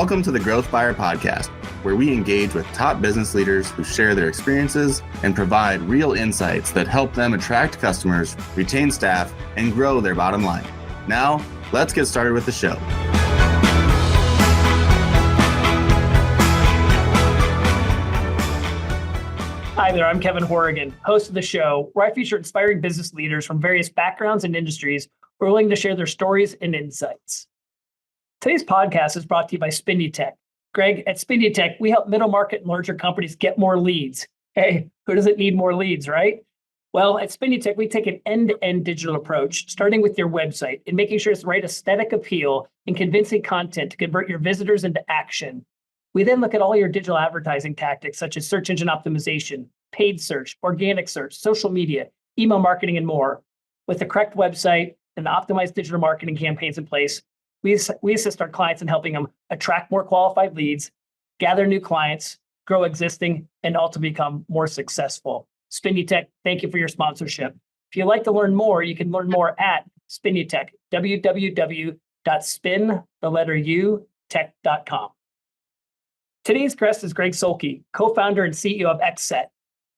Welcome to the Growth Fire Podcast, where we engage with top business leaders who share their experiences and provide real insights that help them attract customers, retain staff, and grow their bottom line. Now, let's get started with the show. Hi there, I'm Kevin Horrigan, host of the show, where I feature inspiring business leaders from various backgrounds and industries who are willing to share their stories and insights. Today's podcast is brought to you by Spinutech. Greg, at Spinutech, we help middle market and larger companies get more leads. Hey, who doesn't need more leads, right? Well, at Spinutech, we take an end-to-end digital approach, starting with your website and making sure it's the right aesthetic appeal and convincing content to convert your visitors into action. We then look at all your digital advertising tactics, such as search engine optimization, paid search, organic search, social media, email marketing, and more. With the correct website and the optimized digital marketing campaigns in place, we assist our clients in helping them attract more qualified leads, gather new clients, grow existing, and ultimately become more successful. Spinutech, thank you for your sponsorship. If you'd like to learn more, you can learn more at Spinutech, www.spin-tech.com. Today's guest is Greg Selkoe, co-founder and CEO of XSET.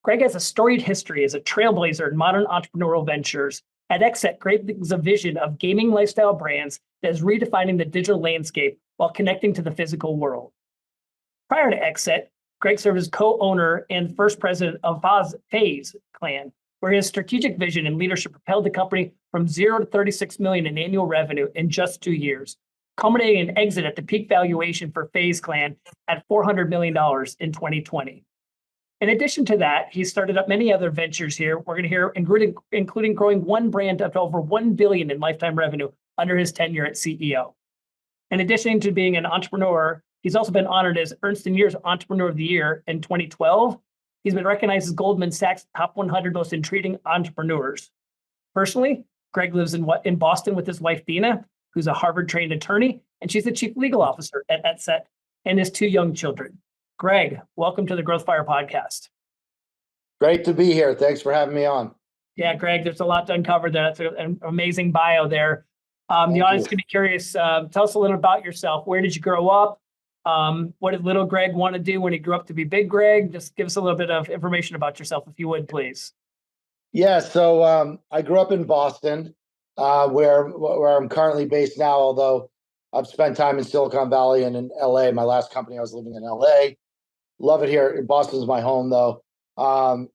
Greg has a storied history as a trailblazer in modern entrepreneurial ventures. At XSET, Greg brings a vision of gaming lifestyle brands that is redefining the digital landscape while connecting to the physical world. Prior to XSET, Greg served as co-owner and first president of FaZe Clan, where his strategic vision and leadership propelled the company from 0 to 36 million in annual revenue in just 2 years, culminating an exit at the peak valuation for FaZe Clan at $400 million in 2020. In addition to that, he started up many other ventures here. We're going to hear, including growing one brand up to over $1 billion in lifetime revenue under his tenure as CEO. In addition to being an entrepreneur, he's also been honored as Ernst & Young's Entrepreneur of the Year in 2012. He's been recognized as Goldman Sachs' top 100 most intriguing entrepreneurs. Personally, Greg lives in Boston with his wife, Dina, who's a Harvard-trained attorney, and she's the chief legal officer at XSET, and his 2 young children. Greg, welcome to the Growth Fire Podcast. Great to be here. Thanks for having me on. Yeah, Greg, there's a lot to uncover there. That's an amazing bio there. The audience is going to be curious. Tell us a little about yourself. Where did you grow up? What did little Greg want to do when he grew up to be big Greg? Just give us a little bit of information about yourself, if you would, please. Yeah, so I grew up in Boston, where I'm currently based now, although I've spent time in Silicon Valley and in LA. My last company, I was living in LA. Love it here. Boston's my home, though. My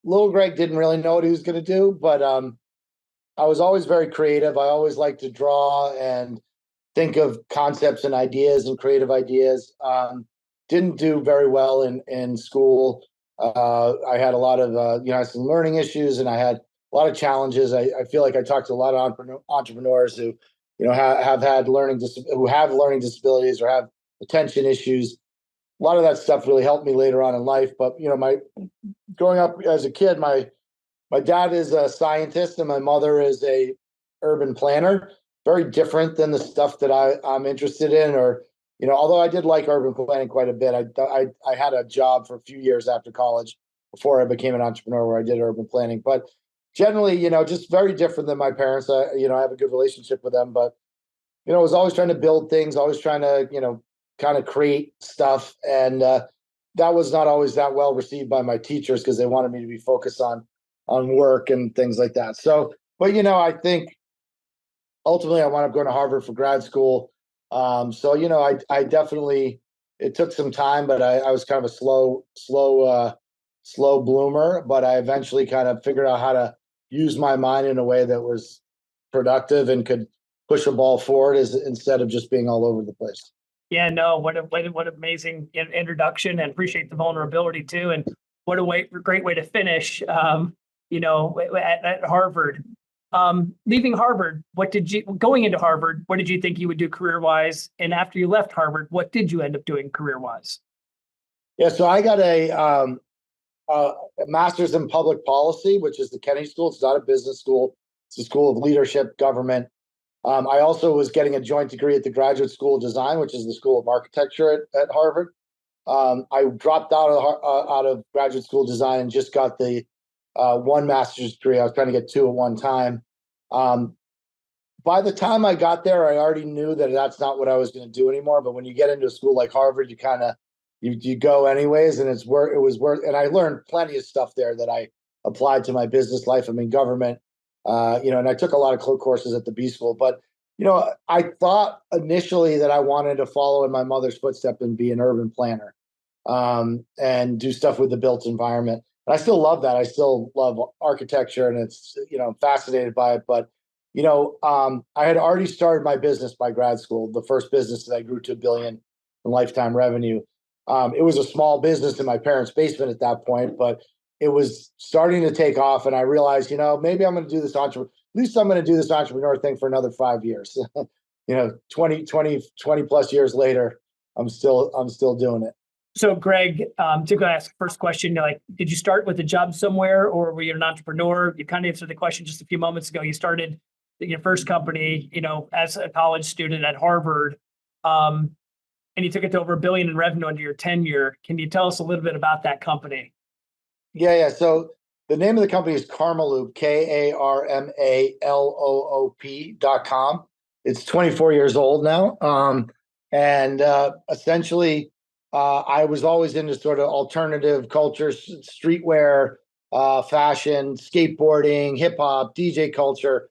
little Greg didn't really know what he was going to do, but I was always very creative. I always liked to draw and think of concepts and ideas and creative ideas. Didn't do very well in school. I had a lot of some learning issues, and I had a lot of challenges. I feel like I talked to a lot of entrepreneurs who have learning disabilities or have attention issues. A lot of that stuff really helped me later on in life. But my growing up as a kid, my dad is a scientist and my mother is a urban planner. Very different than the stuff that I'm interested in. Or although I did like urban planning quite a bit, I had a job for a few years after college before I became an entrepreneur where I did urban planning. But generally, just very different than my parents. I have a good relationship with them, but I was always trying to build things, always trying to kind of create stuff, and that was not always that well received by my teachers because they wanted me to be focused on work and things like that. So, but I think ultimately I wound up going to Harvard for grad school. I definitely, it took some time, but I was kind of a slow bloomer, but I eventually kind of figured out how to use my mind in a way that was productive and could push a ball forward instead of just being all over the place. Yeah, no, what an amazing introduction, and appreciate the vulnerability too. And what a great way to finish, at Harvard. Leaving Harvard, going into Harvard, what did you think you would do career-wise? And after you left Harvard, what did you end up doing career-wise? Yeah, so I got a master's in public policy, which is the Kennedy School. It's not a business school. It's a school of leadership, government. I also was getting a joint degree at the Graduate School of Design, which is the School of Architecture at Harvard. I dropped out of Graduate School of Design and just got the one master's degree. I was trying to get 2 at one time. But by the time I got there, I already knew that that's not what I was going to do anymore. But when you get into a school like Harvard, you kind of you go anyways, and it was worth. And I learned plenty of stuff there that I applied to my business life. I mean, government, and I took a lot of courses at the B School. But I thought initially that I wanted to follow in my mother's footsteps and be an urban planner, and do stuff with the built environment. And I still love that. I still love architecture, and it's I'm fascinated by it. But I had already started my business by grad school. The first business that I grew to $1 billion in lifetime revenue. It was a small business in my parents' basement at that point, but it was starting to take off. And I realized, maybe I'm going to do this at least I'm going to do this entrepreneur thing for another 5 years. 20 plus years later, I'm still doing it. So Greg, to go ask the first question, did you start with a job somewhere, or were you an entrepreneur? You kind of answered the question just a few moments ago. You started your first company, as a college student at Harvard, and you took it to over $1 billion in revenue under your tenure. Can you tell us a little bit about that company? Yeah. So the name of the company is Karmaloop, KARMALOOP.com. It's 24 years old now. And essentially, I was always into sort of alternative cultures, streetwear, fashion, skateboarding, hip hop, DJ culture,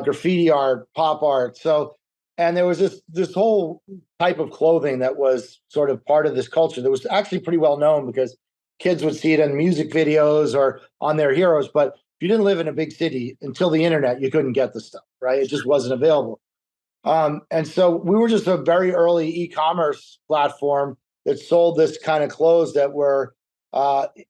graffiti art, pop art. And there was this whole type of clothing that was sort of part of this culture that was actually pretty well known because kids would see it in music videos or on their heroes. But if you didn't live in a big city until the internet, you couldn't get the stuff, right? It just wasn't available. And so we were just a very early e-commerce platform that sold this kind of clothes that were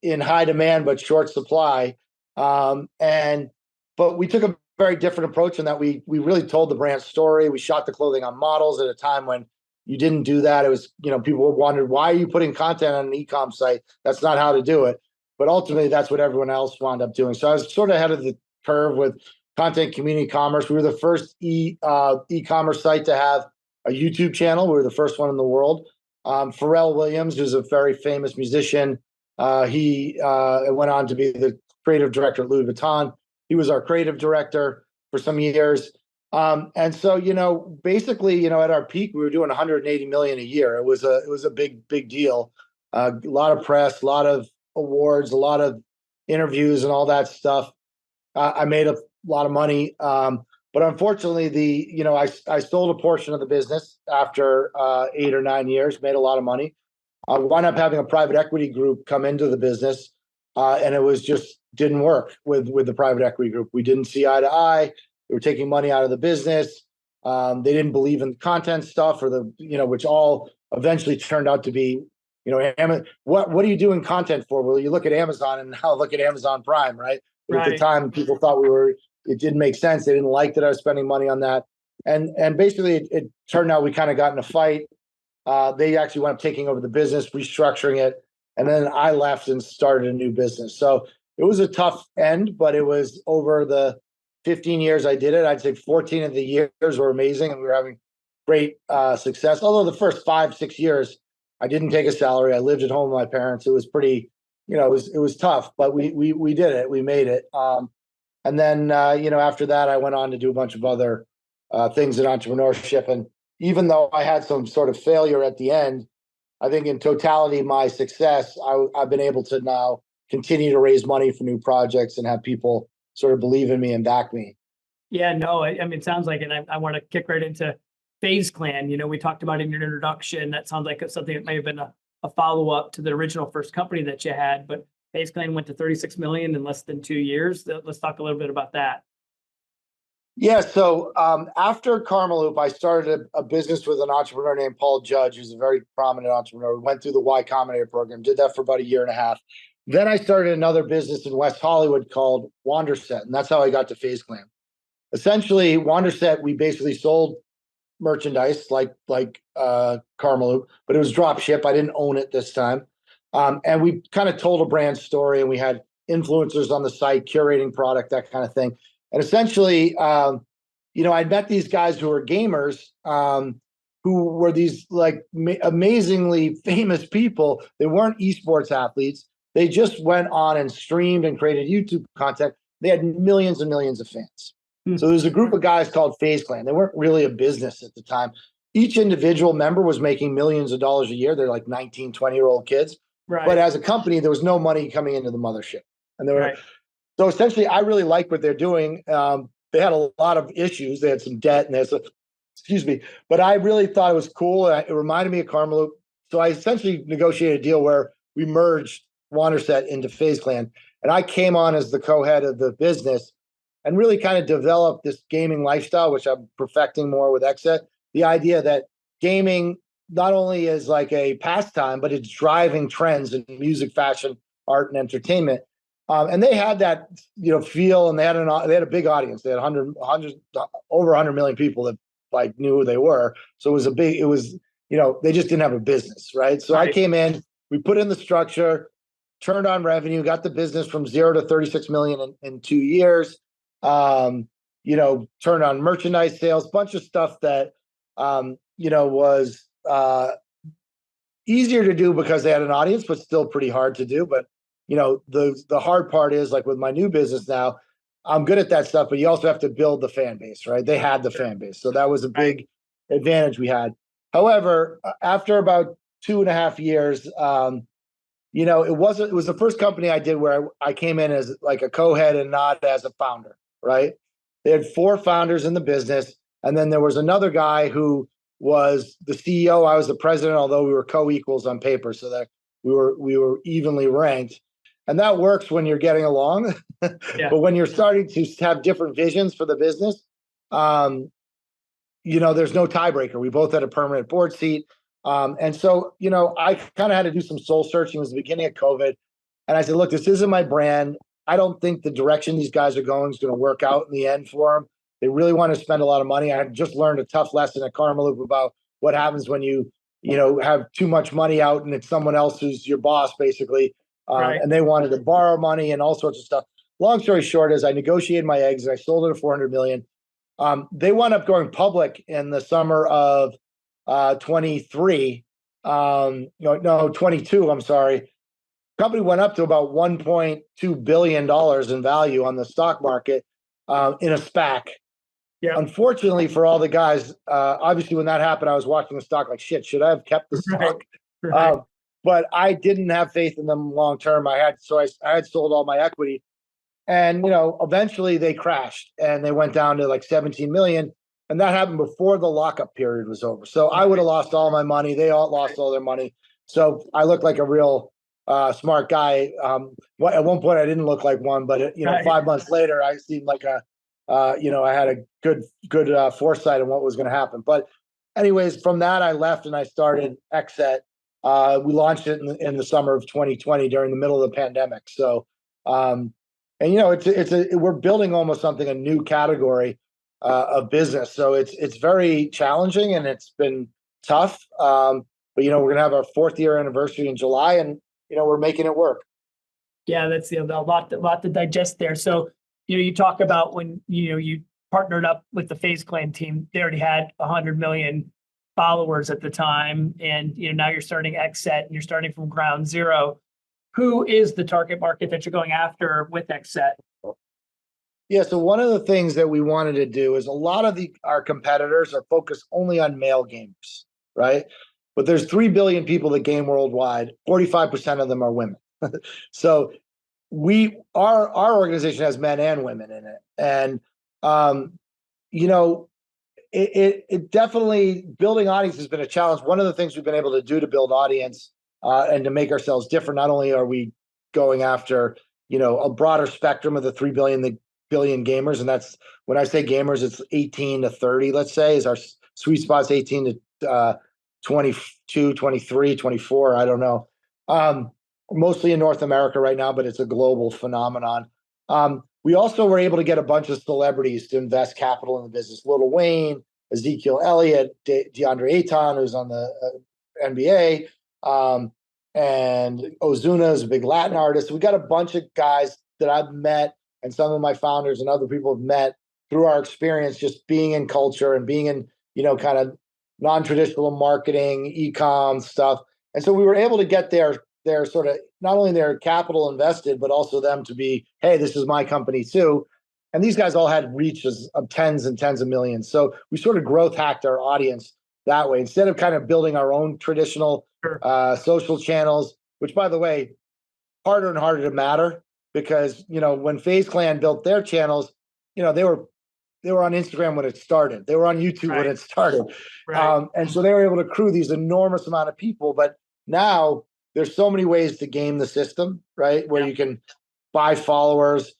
in high demand but short supply. But we took a very different approach in that we really told the brand story. We shot the clothing on models at a time when you didn't do that. It was, people wondered, why are you putting content on an e-com site? That's not how to do it. But ultimately, that's what everyone else wound up doing. So I was sort of ahead of the curve with content community commerce. We were the first e-commerce site to have a YouTube channel. We were the first one in the world. Pharrell Williams, who's a very famous musician, he went on to be the creative director at Louis Vuitton. He was our creative director for some years. And so, basically, at our peak, we were doing 180 million a year. It was a big deal. A lot of press, a lot of awards, a lot of interviews and all that stuff. I made a lot of money. But unfortunately, I sold a portion of the business after 8 or 9 years, made a lot of money. I wound up having a private equity group come into the business, and it was just didn't work with the private equity group. We didn't see eye to eye. They were taking money out of the business. They didn't believe in the content stuff, or which all eventually turned out to be, what are you doing content for? Well, you look at Amazon, and now look at Amazon Prime, right? But at the time, people thought it didn't make sense. They didn't like that I was spending money on that. And basically it turned out we kind of got in a fight. They actually wound up taking over the business, restructuring it. And then I left and started a new business. So it was a tough end, but it was over the 15 years I did it. I'd say 14 of the years were amazing and we were having great success. Although the first 5-6 years, I didn't take a salary. I lived at home with my parents. It was pretty, it was tough, but we did it. We made it. And then, after that, I went on to do a bunch of other things in entrepreneurship. And even though I had some sort of failure at the end, I think in totality, my success, I've been able to now continue to raise money for new projects and have people sort of believe in me and back me. Yeah, no, I mean, it sounds like, and I want to kick right into FaZe Clan. We talked about in your introduction, that sounds like it's something that may have been a follow-up to the original first company that you had, but FaZe Clan went to 36 million in less than 2 years. Let's talk a little bit about that. Yeah. So after Karmaloop, I started a business with an entrepreneur named Paul Judge, who's a very prominent entrepreneur. We went through the Y Combinator program, did that for about 1.5 years. Then I started another business in West Hollywood called WanderSet, and that's how I got to FaZe Clan. Essentially, WanderSet, we basically sold merchandise like Karmaloop, but it was drop ship. I didn't own it this time. And we kind of told a brand story, and we had influencers on the site curating product, that kind of thing. And essentially, I'd met these guys who were gamers, who were these amazingly famous people. They weren't esports athletes. They just went on and streamed and created YouTube content. They had millions and millions of fans. So there's a group of guys called FaZe Clan. They weren't really a business at the time. Each individual member was making millions of dollars a year. They're like 19, 20-year-old kids. Right. But as a company, there was no money coming into the mothership. And they were, Right. so essentially, I really liked what they're doing. They had a lot of issues. They had some debt and excuse me, but I really thought it was cool. It reminded me of Karmaloop. So I essentially negotiated a deal where we merged Wanderset into FaZe Clan. And I came on as the co-head of the business and really kind of developed this gaming lifestyle, which I'm perfecting more with XSET. The idea that gaming not only is like a pastime, but it's driving trends in music, fashion, art, and entertainment. And they had that, feel, and they had a big audience. They had over 100 million people that like knew who they were. So it was they just didn't have a business, right? So I came in, we put in the structure, turned on revenue, got the business from 0 to 36 million in 2 years. Turned on merchandise sales, bunch of stuff that was easier to do because they had an audience, but still pretty hard to do. But the hard part is, like with my new business now, I'm good at that stuff, but you also have to build the fan base, right? They had the fan base. So that was a big advantage we had. However, after about 2.5 years, it was the first company I did where I came in as like a co-head and not as a founder, right? They had 4 founders in the business. And then there was another guy who was the CEO. I was the president, although we were co-equals on paper, so that we were evenly ranked. And that works when you're getting along. Yeah. But when you're starting to have different visions for the business, there's no tiebreaker. We both had a permanent board seat. And so, I kind of had to do some soul searching. It was the beginning of COVID. And I said, look, this isn't my brand. I don't think the direction these guys are going is going to work out in the end for them. They really want to spend a lot of money. I had just learned a tough lesson at Karmaloop about what happens when you have too much money out and it's someone else who's your boss, basically. And they wanted to borrow money and all sorts of stuff. Long story short is I negotiated my exit. I sold it at $400 million. They wound up going public in the summer of 23. 22. I'm sorry. Company went up to about $1.2 billion in value on the stock market in a SPAC. Yeah. Unfortunately for all the guys, obviously when that happened, I was watching the stock like, shit, should I have kept the stock? Right. But I didn't have faith in them long term. I had sold all my equity, and eventually they crashed and they went down to like 17 million, and that happened before the lockup period was over. So I would have lost all my money. They all lost all their money. So I looked like a real smart guy. At one point I didn't look like one, but 5 months later I seemed like I had a good foresight on what was going to happen. But anyways, from that I left and I started XSET. We launched it in the summer of 2020 during the middle of the pandemic. So, we're building almost a new category of business. So it's very challenging and it's been tough. But we're going to have our 4th year anniversary in July, and we're making it work. Yeah, that's a lot to digest there. So you talk about when you partnered up with the FaZe Clan team. They already had 100 million followers at the time, and now you're starting XSET and you're starting from ground zero. Who is the target market that you're going after with XSET? Yeah, so one of the things that we wanted to do is a lot of our competitors are focused only on male gamers, right? But there's 3 billion people that game worldwide. 45% of them are women. So our organization has men and women in it, and it definitely, building audience has been a challenge. One of the things we've been able to do to build audience and to make ourselves different, not only are we going after a broader spectrum of the 3 billion gamers, and that's, when I say gamers, it's 18 to 30, let's say, is our sweet spot's 18 to 22, 23, 24, I don't know. Mostly in North America right now, but it's a global phenomenon. We also were able to get a bunch of celebrities to invest capital in the business. Lil Wayne, Ezekiel Elliott, DeAndre Ayton, who's on the NBA, and Ozuna is a big Latin artist. We got a bunch of guys that I've met, and some of my founders and other people have met through our experience just being in culture and being in, kind of non-traditional marketing, e-com stuff. And so we were able to get their sort of, not only their capital invested, but also them to be, hey, this is my company too. And these guys all had reaches of tens and tens of millions. So we sort of growth hacked our audience that way. Instead of kind of building our own traditional social channels, which, by the way, harder and harder to matter, because, when FaZe Clan built their channels, they were on Instagram when it started. They were on YouTube when it started. Right. And so they were able to accrue these enormous amount of people. But now there's so many ways to game the system, right? Where you can buy followers,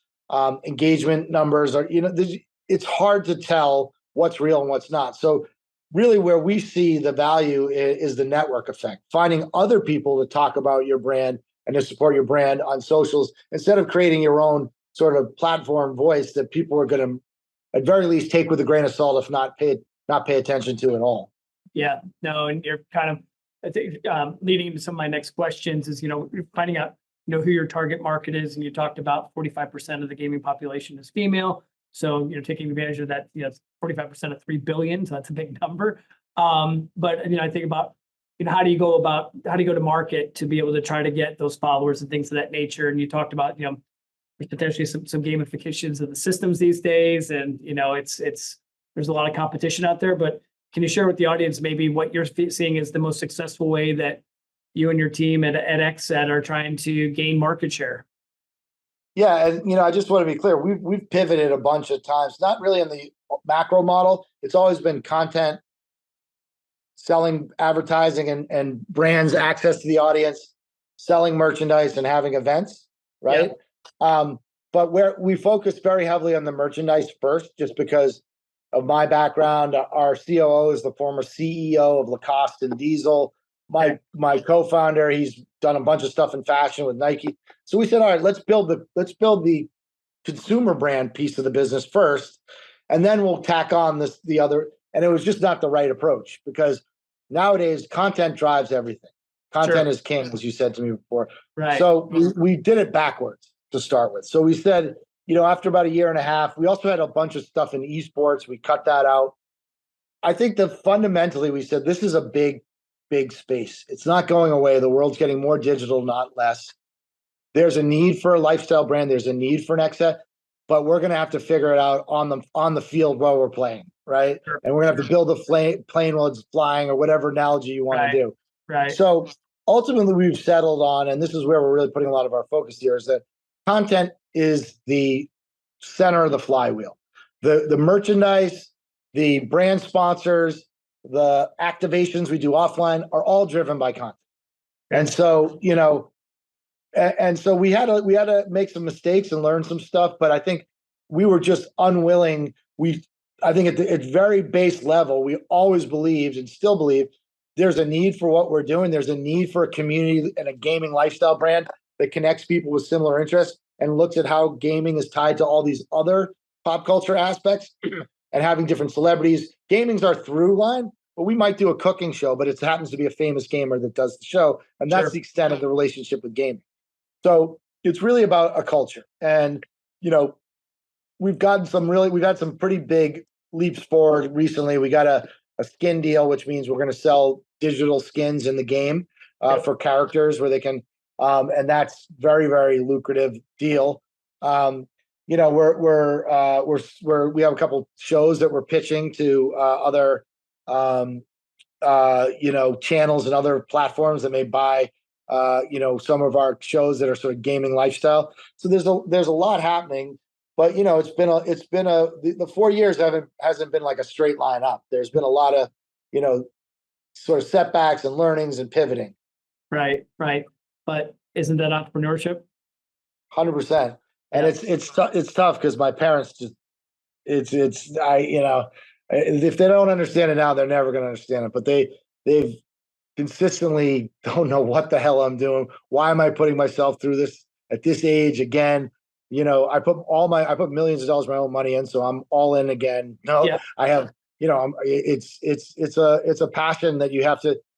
engagement numbers, or, it's hard to tell what's real and what's not. So really where we see the value is the network effect, finding other people to talk about your brand and to support your brand on socials, instead of creating your own sort of platform voice that people are going to, at very least, take with a grain of salt, if not pay attention to at all. Yeah, no, and you're kind of, I think, leading into some of my next questions is, you're finding out, who your target market is. And you talked about 45% of the gaming population is female. So, taking advantage of that, 45% of 3 billion. So that's a big number. But, I think about, how do you go to market to be able to try to get those followers and things of that nature? And you talked about, there's potentially some gamifications of the systems these days. And, there's a lot of competition out there, but can you share with the audience maybe what you're seeing as the most successful way that you and your team at XSET are trying to gain market share? Yeah, and I just want to be clear. We've pivoted a bunch of times, not really in the macro model. It's always been content, selling, advertising, and brands access to the audience, selling merchandise, and having events, right? Yeah. But where we focus very heavily on the merchandise first, just because of my background. Our COO is the former CEO of Lacoste and Diesel. My co-founder, he's done a bunch of stuff in fashion with Nike. So we said, all right, let's build the consumer brand piece of the business first, and then we'll tack on the other. And it was just not the right approach, because nowadays content drives everything. Content is king, as you said to me before. Right. So we did it backwards to start with. So we said, after about a year and a half, we also had a bunch of stuff in esports. We cut that out. I think that fundamentally we said, this is a big space. It's not going away. The world's getting more digital, not less. There's a need for a lifestyle brand. There's a need for an XSET, but we're going to have to figure it out on the field while we're playing, right? Sure. And we're going to have to build a plane while it's flying, or whatever analogy you want to do. Right. So ultimately we've settled on, and this is where we're really putting a lot of our focus here, is that content is the center of the flywheel. The merchandise, the brand sponsors, the activations we do offline are all driven by content. And so, and so we had to make some mistakes and learn some stuff, but I think we were just unwilling. I think at very base level, we always believed and still believe there's a need for what we're doing. There's a need for a community and a gaming lifestyle brand that connects people with similar interests and looks at how gaming is tied to all these other pop culture aspects and having different celebrities. Gaming's our through line, but we might do a cooking show, but it happens to be a famous gamer that does the show. And that's the extent of the relationship with gaming. So it's really about a culture. And, we've had some pretty big leaps forward recently. We got a skin deal, which means we're going to sell digital skins in the game for characters where they can, and that's very, very lucrative deal. We have a couple shows that we're pitching to other, channels and other platforms that may buy, some of our shows that are sort of gaming lifestyle. So there's a lot happening, but the 4 years hasn't been like a straight line up. There's been a lot of, sort of setbacks and learnings and pivoting. Right. But isn't that entrepreneurship? 100%. And it's tough because my parents if they don't understand it now, they're never going to understand it. But they've consistently don't know what the hell I'm doing. Why am I putting myself through this at this age again? I put millions of dollars of my own money in, so I'm all in again. I have, it's a passion that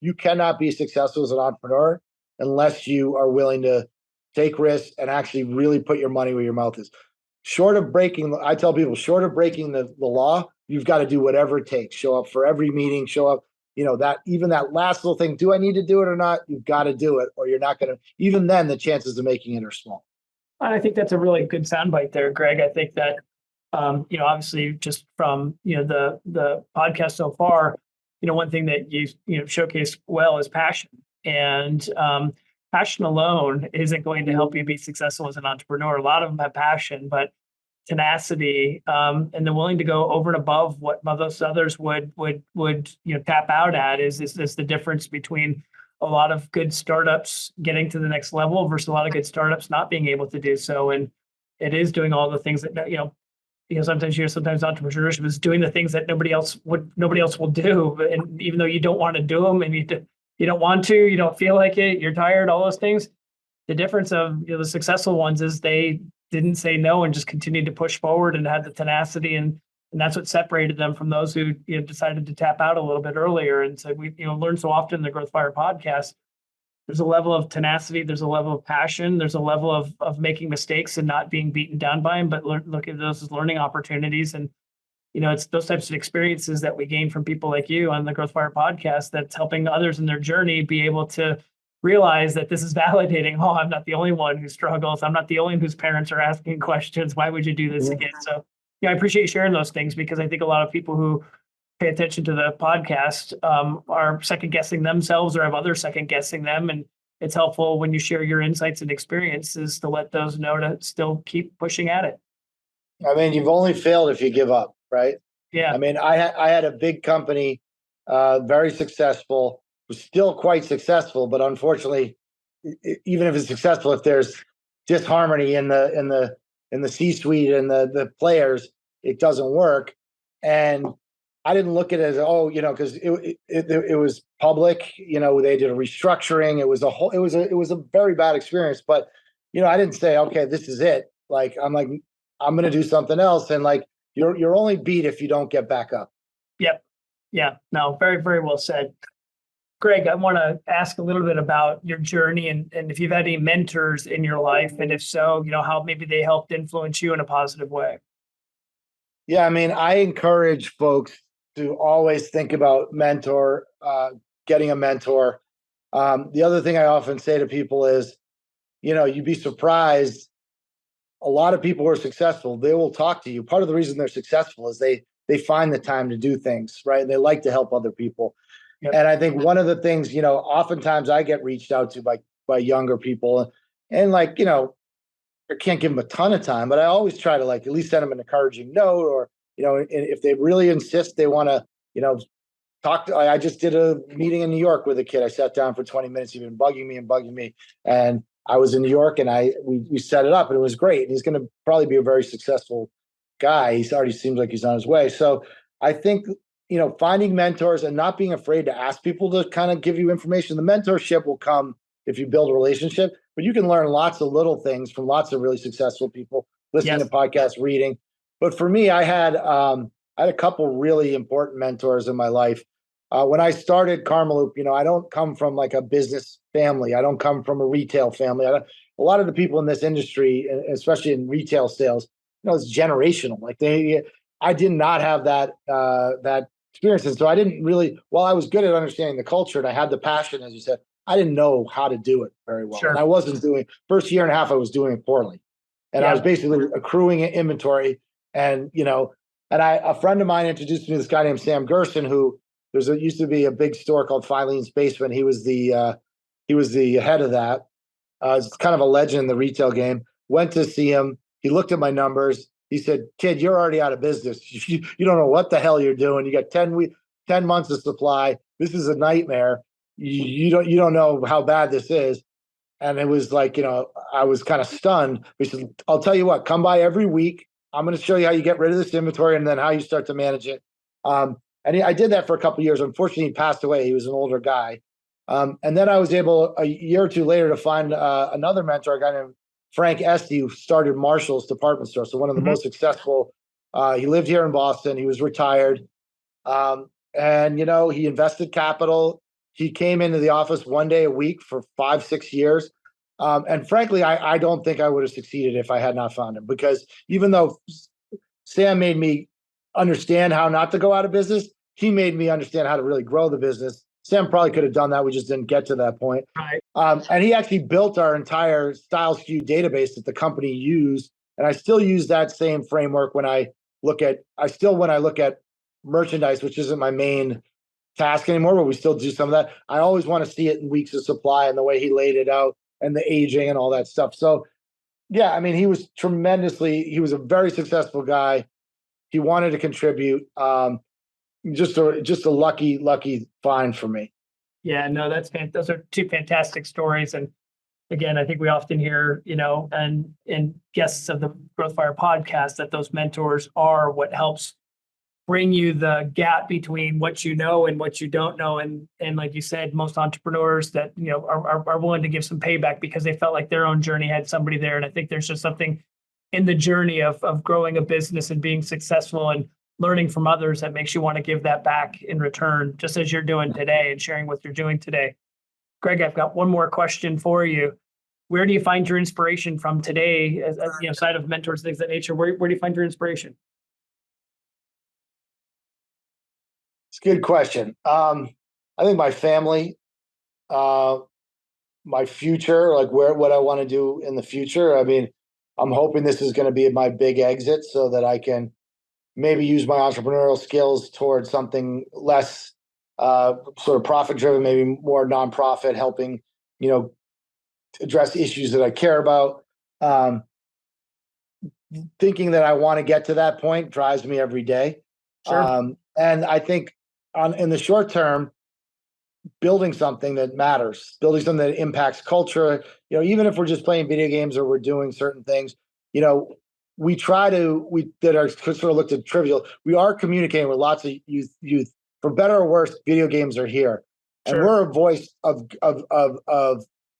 you cannot be successful as an entrepreneur unless you are willing to take risks and actually really put your money where your mouth is. I tell people, short of breaking the law, you've got to do whatever it takes. Show up for every meeting, show up, that last little thing, do I need to do it or not? You've got to do it, or you're not going to, even then the chances of making it are small. I think that's a really good soundbite there, Greg. I think that Obviously just from, the podcast so far, one thing that you showcase well is passion. And passion alone isn't going to help you be successful as an entrepreneur. A lot of them have passion, but tenacity, and they're willing to go over and above what most others would tap out at is the difference between a lot of good startups getting to the next level versus a lot of good startups not being able to do so. And it is doing all the things that sometimes entrepreneurship is doing the things that nobody else will do. And even though you don't want to do them, and you don't want to, you don't feel like it, you're tired, all those things. The difference of the successful ones is they didn't say no and just continued to push forward and had the tenacity, and that's what separated them from those who decided to tap out a little bit earlier. And so we learn so often in the Growth Fire podcast. There's a level of tenacity, there's a level of passion, there's a level of making mistakes and not being beaten down by them, but look at those as learning opportunities. And it's those types of experiences that we gain from people like you on the Growth Fire podcast that's helping others in their journey be able to realize that this is validating. Oh, I'm not the only one who struggles. I'm not the only one whose parents are asking questions. Why would you do this again? So, I appreciate you sharing those things, because I think a lot of people who pay attention to the podcast are second guessing themselves or have others second guessing them. And it's helpful when you share your insights and experiences to let those know to still keep pushing at it. I mean, you've only failed if you give up, right? Yeah. I mean, I had a big company, very successful, was still quite successful, but unfortunately, even if it's successful, if there's disharmony in the C-suite and the players, it doesn't work. And I didn't look at it as because it was public. They did a restructuring. It was a very bad experience. But I didn't say, okay, this is it. I'm going to do something else. And you're only beat if you don't get back up. Yep. Yeah. No. Very, very well said. Greg, I want to ask a little bit about your journey and if you've had any mentors in your life, and if so, how maybe they helped influence you in a positive way. Yeah, I mean, I encourage folks to always think about getting a mentor. The other thing I often say to people is, you'd be surprised. A lot of people who are successful, they will talk to you. Part of the reason they're successful is they find the time to do things, right? And they like to help other people. Yep. And I think one of the things, oftentimes I get reached out to by younger people, and I can't give them a ton of time, but I always try to at least send them an encouraging note, or, if they really insist they want to, talk to. I just did a meeting in New York with a kid. I sat down for 20 minutes. He'd been bugging me. And I was in New York, and we set it up, and it was great. And he's going to probably be a very successful guy. He already seems like he's on his way. So I think, finding mentors and not being afraid to ask people to kind of give you information. The mentorship will come if you build a relationship, but you can learn lots of little things from lots of really successful people, listening to podcasts, reading. But for me, I had a couple really important mentors in my life. When I started Karmaloop, I don't come from a business family. I don't come from a retail family. A lot of the people in this industry, especially in retail sales, it's generational. I did not have that experience. And so I didn't really, while I was good at understanding the culture and I had the passion, as you said, I didn't know how to do it very well. Sure. And I wasn't first year and a half, I was doing it poorly. And I was basically accruing inventory. And, a friend of mine introduced me to this guy named Sam Gerson, who used to be a big store called Filene's Basement. He was the head of that. It's kind of a legend in the retail game. Went to see him. He looked at my numbers. He said, "Kid, you're already out of business. You don't know what the hell you're doing. You got 10 months of supply. This is a nightmare. You don't know how bad this is." And it was I was kind of stunned. He said, "I'll tell you what, come by every week. I'm going to show you how you get rid of this inventory and then how you start to manage it." And I did that for a couple of years. Unfortunately, he passed away. He was an older guy. And then I was able, a year or two later, to find another mentor, a guy named Frank Esty, who started Marshall's department store. So one of the most successful. He lived here in Boston. He was retired. And, he invested capital. He came into the office one day a week for 5-6 years. And frankly, I don't think I would have succeeded if I had not found him, because even though Sam made me understand how not to go out of business, he made me understand how to really grow the business. Sam probably could have done that. We just didn't get to that point. Right. And he actually built our entire style SKU database that the company used. And I still use that same framework when I when I look at merchandise, which isn't my main task anymore, but we still do some of that. I always want to see it in weeks of supply and the way he laid it out and the aging and all that stuff. So yeah, I mean, he was a very successful guy. He wanted to contribute. Just a lucky find for me. Yeah, no, those are two fantastic stories. And again, I think we often hear, and guests of the Growth Fire podcast, that those mentors are what helps bring you the gap between what you know and what you don't know. And like you said, most entrepreneurs that, are willing to give some payback because they felt like their own journey had somebody there. And I think there's just something in the journey of growing a business and being successful and learning from others that makes you want to give that back in return, just as you're doing today and sharing what you're doing today. Greg, I've got one more question for you. Where do you find your inspiration from today, aside of mentors, things of that nature? Where do you find your inspiration? It's a good question. I think my family, my future, like what I want to do in the future. I mean, I'm hoping this is going to be my big exit so that I can maybe use my entrepreneurial skills towards something less sort of profit driven, maybe more nonprofit, helping, address issues that I care about. Thinking that I want to get to that point drives me every day. Sure. And I think in the short term, building something that matters, building something that impacts culture, even if we're just playing video games or we're doing certain things, that are sort of looked at trivial. We are communicating with lots of youth. For better or worse, video games are here, and we're a voice of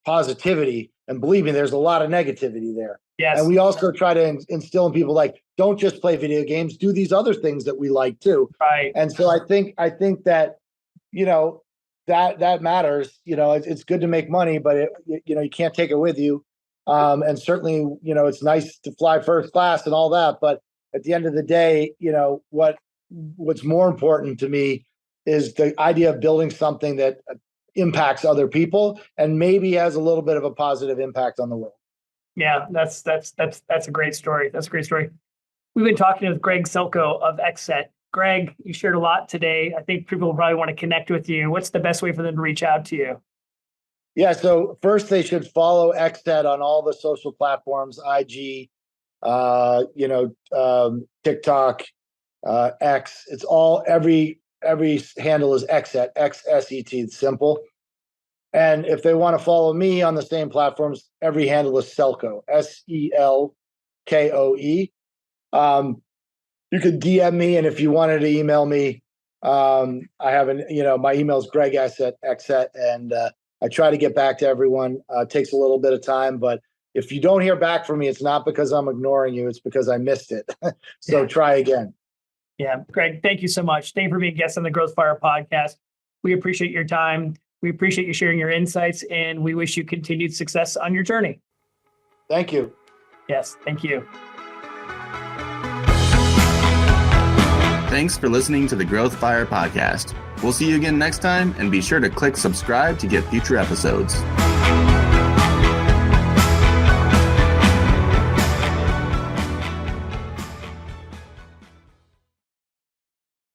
positivity. And believe me, there's a lot of negativity there. Yes. And we also try to instill in people, like, don't just play video games, do these other things that we like too. Right. And so I think that that matters. It's good to make money, but you can't take it with you. And certainly, it's nice to fly first class and all that. But at the end of the day, what's more important to me is the idea of building something that impacts other people and maybe has a little bit of a positive impact on the world. Yeah, that's a great story. That's a great story. We've been talking with Greg Selkoe of XSET. Greg, you shared a lot today. I think people will probably want to connect with you. What's the best way for them to reach out to you? Yeah, so first they should follow XSET on all the social platforms, IG, TikTok, X. It's all every handle is XSET, XSET. It's simple. And if they want to follow me on the same platforms, every handle is Selkoe, Selkoe. You could DM me, and if you wanted to email me, I have my email is greg@XSET, and I try to get back to everyone. It takes a little bit of time, but if you don't hear back from me, it's not because I'm ignoring you. It's because I missed it. So try again. Yeah. Greg, thank you so much. Thank you for being a guest on the Growth Fire podcast. We appreciate your time. We appreciate you sharing your insights, and we wish you continued success on your journey. Thank you. Yes. Thank you. Thanks for listening to the Growth Fire podcast. We'll see you again next time, and be sure to click subscribe to get future episodes.